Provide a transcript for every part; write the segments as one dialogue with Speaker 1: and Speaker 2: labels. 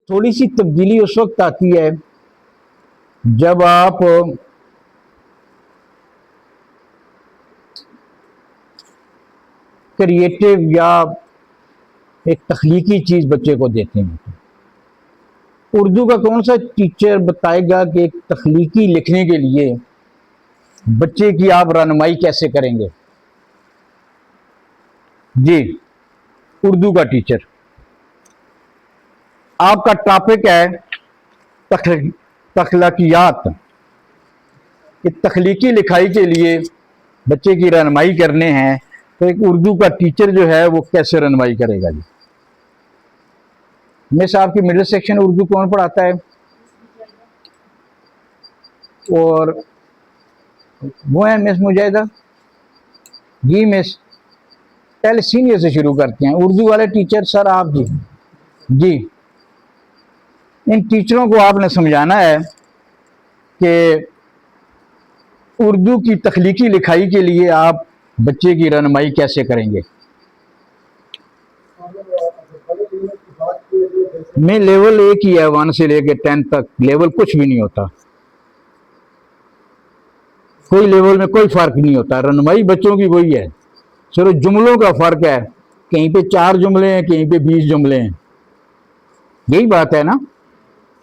Speaker 1: थोड़ी सी तब्दीली उस वक्त आती है जब आप क्रिएटिव या एक तख्लीकी चीज़ बच्चे को देते हैं। उर्दू का कौन सा टीचर बताएगा कि एक तख्लीकी लिखने के लिए बच्चे की आप रहनुमाई कैसे करेंगे? जी, उर्दू का टीचर। आपका टॉपिक है तख्लीकियात, कि तख्लीकी लिखाई के लिए बच्चे की रहनुमाई करने हैं, तो एक उर्दू का टीचर जो है वो कैसे रहनुमाई करेगा? जी मिस, आपकी मिडिल सेक्शन उर्दू कौन पढ़ाता है? और वो है मिस मुजाहिदा जी। मिस, पहले सीनियर से शुरू करते हैं। उर्दू वाले टीचर सर आप जी। जी, इन टीचरों को आपने समझाना है कि उर्दू की तख्लीकी लिखाई के लिए आप बच्चे की रहनुमाई कैसे करेंगे। मैं लेवल 1 ही है, 1 से लेकर 10 तक, लेवल कुछ भी नहीं होता, कोई लेवल में कोई फर्क नहीं होता। रहनुमाई बच्चों की वही है, सिर्फ जुमलों का फर्क है, कहीं पे 4 जुमले हैं, कहीं पे 20 जुमले हैं। यही बात है ना,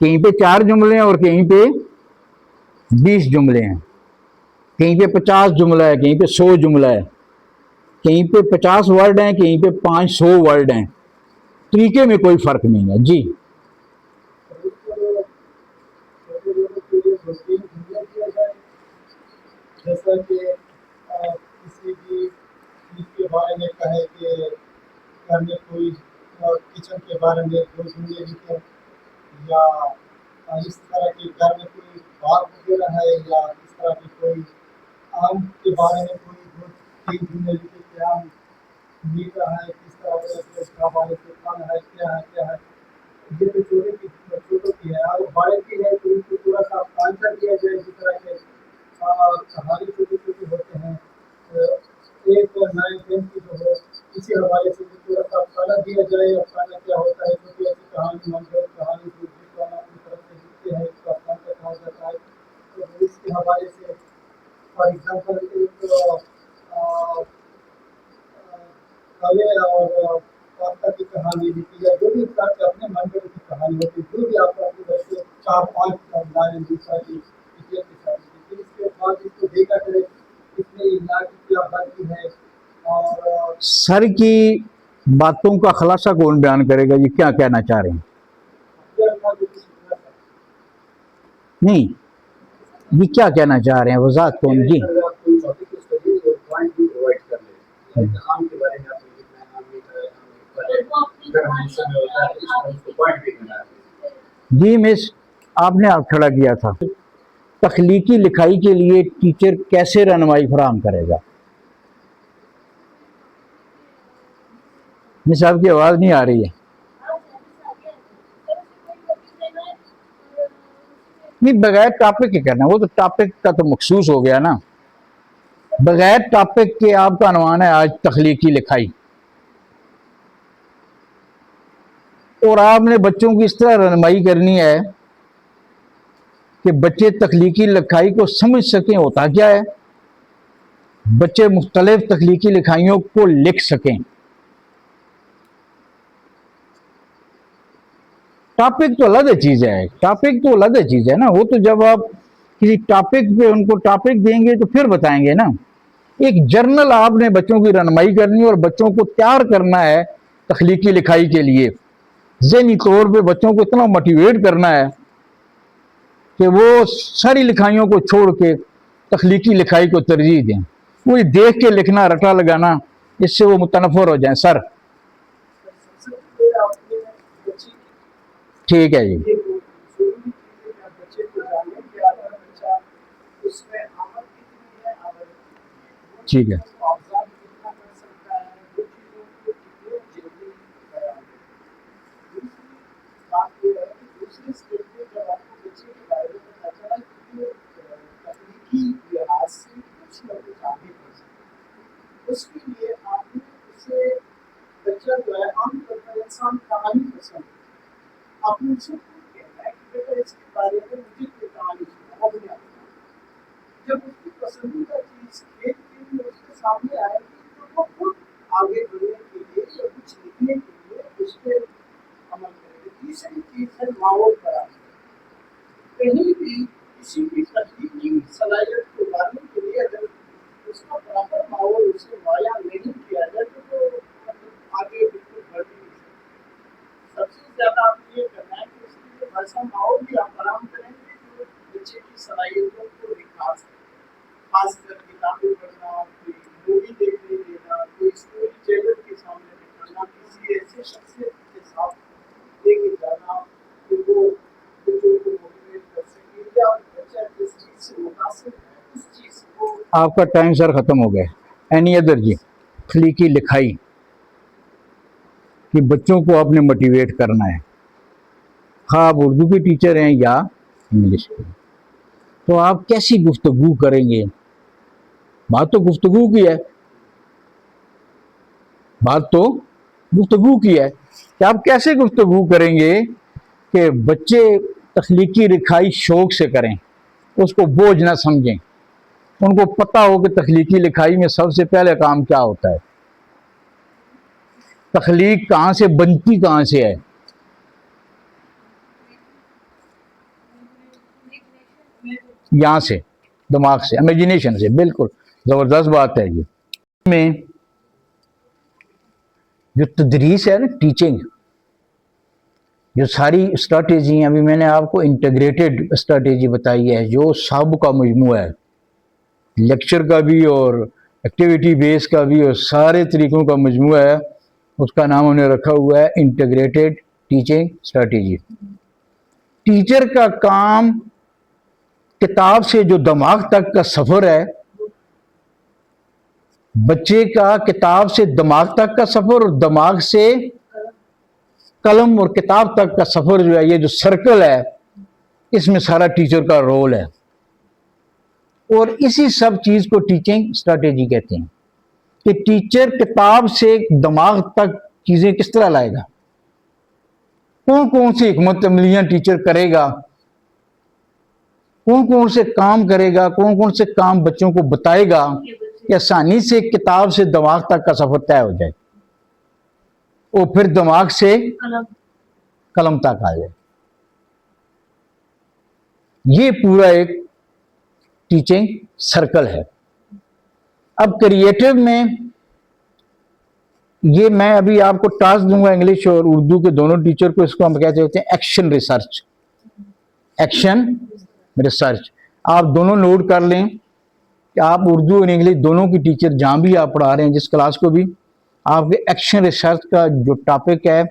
Speaker 1: कहीं पे 4 जुमले हैं और कहीं पे 20 जुमले हैं, कहीं पे 50 जुमला है, कहीं पे 100 जुमला है, कहीं पे 50 वर्ड हैं, कहीं पे 500 वर्ड हैं। तरीके में कोई फर्क नहीं है। जी,
Speaker 2: जैसा कि किसी भी चीज के बारे में कहे कि घर में कोई किचन के बारे में 2 जुमले लिखे, या इस तरह के घर में कोई बाग वगैरह है, या इस तरह की कोई आम के बारे में कोई 2-3 जुमले लिखे कि आम मीठा है, किस तरह से इसका बारे में फल है, क्या है। ये तो छोटों की है, और बड़े की है तो उनको थोड़ा सा आंसर दिया जाए, जिस तरह के कहानी छोटे छोटे होते हैं, एक और 9-10 की जो हो, इसी हवाले से थोड़ा सा खाना दिया जाए। और खाना क्या होता है, छोटी ऐसी कहानी, मनगढ़ंत कहानी जो जिसको अपनी तरफ से लिखते हैं, इसका खाना कहा जाता है। तो इसके हवाले से फॉर एग्जाम्पल एक कवे और पास्ता की कहानी लिखी है, जो भी इसका अपने मनगढ़ंत की कहानी होती है, जो भी आपको अपनी तरफ से 4-5 लाइन दूसरा की के साथ लिखी। इसके बाद इसको देखा करें इसमें इलाज क्या बाकी है, और
Speaker 1: सर की बातों का खुलासा कौन बयान करेगा? ये क्या कहना चाह रहे हैं? नहीं, ये क्या कहना चाह रहे हैं, वजाहत कौन? जी, जी मिस, आपने आप खड़ा किया था। तख्लीकी लिखाई के लिए टीचर कैसे रहनुमाई फराहम करेगा? मिस, आपकी आवाज़ नहीं आ रही है। नहीं, बगैर टॉपिक के करना, वो तो टॉपिक का तो मखसूस हो गया ना। बगैर टॉपिक के आपका अनुमान है आज तख्लीकी लिखाई, और आपने बच्चों की इस तरह रहनुमाई करनी है कि बच्चे तख्लीकी लिखाई को समझ सकें होता क्या है, बच्चे मुख्तलिफ तख्लीकी लिखाइयों को लिख सकें। टॉपिक तो अलग चीज़ है, टॉपिक तो अलग चीज़ है ना। वो तो जब आप किसी टॉपिक पे उनको टॉपिक देंगे तो फिर बताएंगे ना। एक जर्नल आपने बच्चों की रहनुमाई करनी है और बच्चों को तैयार करना है तख्लीकी लिखाई के लिए। ज़हनी तौर पे बच्चों को इतना मोटिवेट करना है कि वो सारी लिखाइयों को छोड़ के तख्लीकी लिखाई को तरजीह दें। वो देख के लिखना, रटा लगाना, इससे वो मुतनफ़र हो जाए। सर ठीक है जी, ठीक है।
Speaker 2: उसके लिए आपने उसे बच्चा जो है आमतौर पर इंसान कहानी पसंद, आपने उनसे कहना है कि बेटा इसके बारे में मुझे कोई कहानी सुनाओ अपने आप में। जब उसकी पसंदीदा चीज खेल के लिए उसके सामने आएगी तो वो खुद आगे बढ़ने के लिए या कुछ लिखने के लिए उस पर अमल करेगी। तीसरी चीज है माहौल बनाना। कहीं भी किसी की तकनीकी सलाहियत को लाने के लिए अगर उसका प्रॉपर माहौल उसे मुहैया नहीं किया जाए तो वो आगे बिल्कुल बढ़ नहीं सकता। सबसे ज्यादा आपको ये करना है कि उसके लिए वैसा माहौल भी आप फराहम करेंगे जो बच्चे की सलाहियतों को दिखा सके। खासकर किताबें पढ़ना, कोई मूवी देखने देना, कोई स्टोरी टेलर के सामने दिखाना, किसी ऐसे शख्सियत के साथ लेके जाना कि वो बच्चों को मोटिवेट कर सके या बच्चा जिस चीज से मुतासिर है उस चीज को।
Speaker 1: आपका टाइम सर ख़त्म हो गया। एनी अदर जी, तख्लीकी लिखाई कि बच्चों को आपने मोटिवेट करना है, हाँ आप उर्दू के टीचर हैं या इंग्लिश के, तो आप कैसी गुफ्तगू करेंगे? बात तो गुफ्तगू की है, बात तो गुफ्तगू की है कि आप कैसे गुफ्तगू करेंगे कि बच्चे तख्लीकी लिखाई शौक से करें, उसको बोझ ना समझें, उनको पता हो कि तख्लीकी लिखाई में सबसे पहले काम क्या होता है, तख्लीक कहाँ से बनती कहाँ से है। यहाँ से, दिमाग से, इमेजिनेशन से। बिल्कुल ज़बरदस्त बात है ये। में जो तदरीस है ना, टीचिंग, जो सारी स्ट्रैटेजी अभी मैंने आपको इंटीग्रेटेड स्ट्रैटेजी बताई है, जो सब का मजमू है, लेक्चर का भी और एक्टिविटी बेस का भी और सारे तरीक़ों का मजमू है, उसका नाम उन्होंने रखा हुआ है इंटीग्रेटेड टीचिंग स्ट्रैटेजी। टीचर का काम किताब से जो दिमाग तक का सफ़र है, बच्चे का किताब से दिमाग तक का सफ़र और दिमाग से कलम और किताब तक का सफ़र जो है, ये जो सर्कल है, इसमें सारा टीचर का रोल है। और इसी सब चीज़ को टीचिंग स्ट्रैटेजी कहते हैं कि टीचर किताब से दिमाग तक चीज़ें किस तरह लाएगा, कौन कौन सी हिकमत अमलियाँ टीचर करेगा, कौन कौन से काम करेगा, कौन कौन से काम बच्चों को बताएगा कि आसानी से किताब से दिमाग तक का सफ़र तय हो जाए और फिर दिमाग से कलम तक आ जाए। ये पूरा एक टीचिंग सर्कल है। अब क्रिएटिव में ये मैं अभी आपको टास्क दूंगा, इंग्लिश और उर्दू के दोनों टीचर को, इसको हम कहते होते हैं एक्शन रिसर्च। एक्शन रिसर्च आप दोनों नोट कर लें कि आप उर्दू और इंग्लिश दोनों की टीचर जहाँ भी आप पढ़ा रहे हैं, जिस क्लास को भी, आपके एक्शन रिसर्च का जो टॉपिक है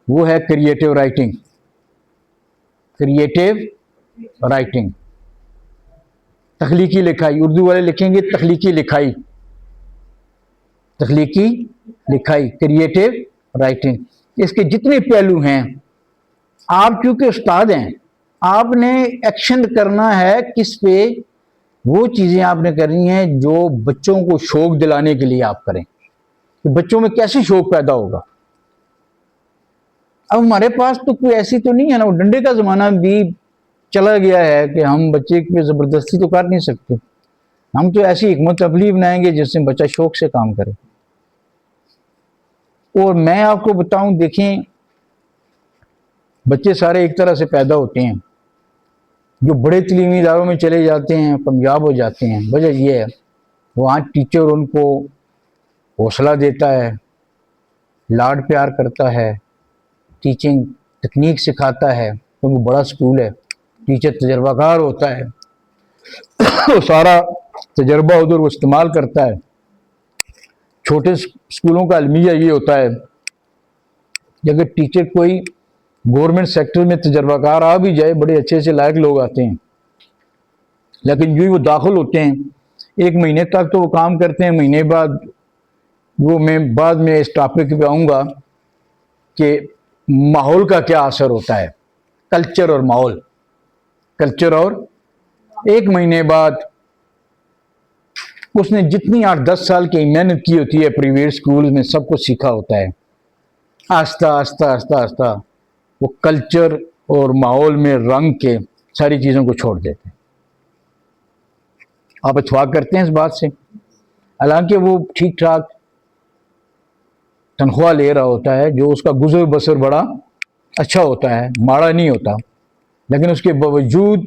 Speaker 1: वो है क्रिएटिव राइटिंग। क्रिएटिव राइटिंग, तख्लीकी लिखाई, उर्दू वाले लिखेंगे तख्लीकी लिखाई, तख्लीकी लिखाई, क्रिएटिव राइटिंग। इसके जितने पहलू हैं, आप चूंकि उस्ताद हैं, आपने एक्शन करना है किस पे, वो चीज़ें आपने करनी है जो बच्चों को शौक दिलाने के लिए आप करें, कि बच्चों में कैसे शौक पैदा होगा। अब हमारे पास तो कोई ऐसी तो नहीं है ना, वो डंडे का ज़माना भी चला गया है कि हम बच्चे पे ज़बरदस्ती तो कर नहीं सकते। हम तो ऐसी हिकमत अमली बनाएंगे जिससे बच्चा शौक से काम करे। और मैं आपको बताऊं, देखें, बच्चे सारे एक तरह से पैदा होते हैं, जो बड़े तलीमी इदारों में चले जाते हैं कामयाब हो जाते हैं। वजह यह है वहाँ टीचर उनको हौसला देता है, लाड प्यार करता है, टीचिंग तकनीक सिखाता है, क्योंकि बड़ा स्कूल है, टीचर तजर्बाकार होता है, वो सारा तजर्बा उधर वो इस्तेमाल करता है। छोटे स्कूलों का अलमिया ये होता है कि अगर टीचर कोई गवर्नमेंट सेक्टर में तजर्बाकार आ भी जाए, बड़े अच्छे से लायक लोग आते हैं, लेकिन यूँ ही वो दाखिल होते हैं, एक महीने तक तो वो काम करते हैं, महीने बाद वो, मैं बाद में इस टॉपिक पे आऊँगा कि माहौल का क्या असर होता है, कल्चर और माहौल, कल्चर। और एक महीने बाद उसने जितनी 8-10 साल की मेहनत की होती है प्राइवेट स्कूल में, सब कुछ सीखा होता है, आस्ता आस्ता आस्ता आस्ता وہ کلچر اور ماحول میں رنگ کے ساری چیزوں کو چھوڑ دیتے ہیں. آپ اتفاق کرتے ہیں اس بات سے؟ حالانکہ وہ ٹھیک ٹھاک تنخواہ لے رہا ہوتا ہے، جو اس کا گزر بسر بڑا اچھا ہوتا ہے، ماڑا نہیں ہوتا، لیکن اس کے باوجود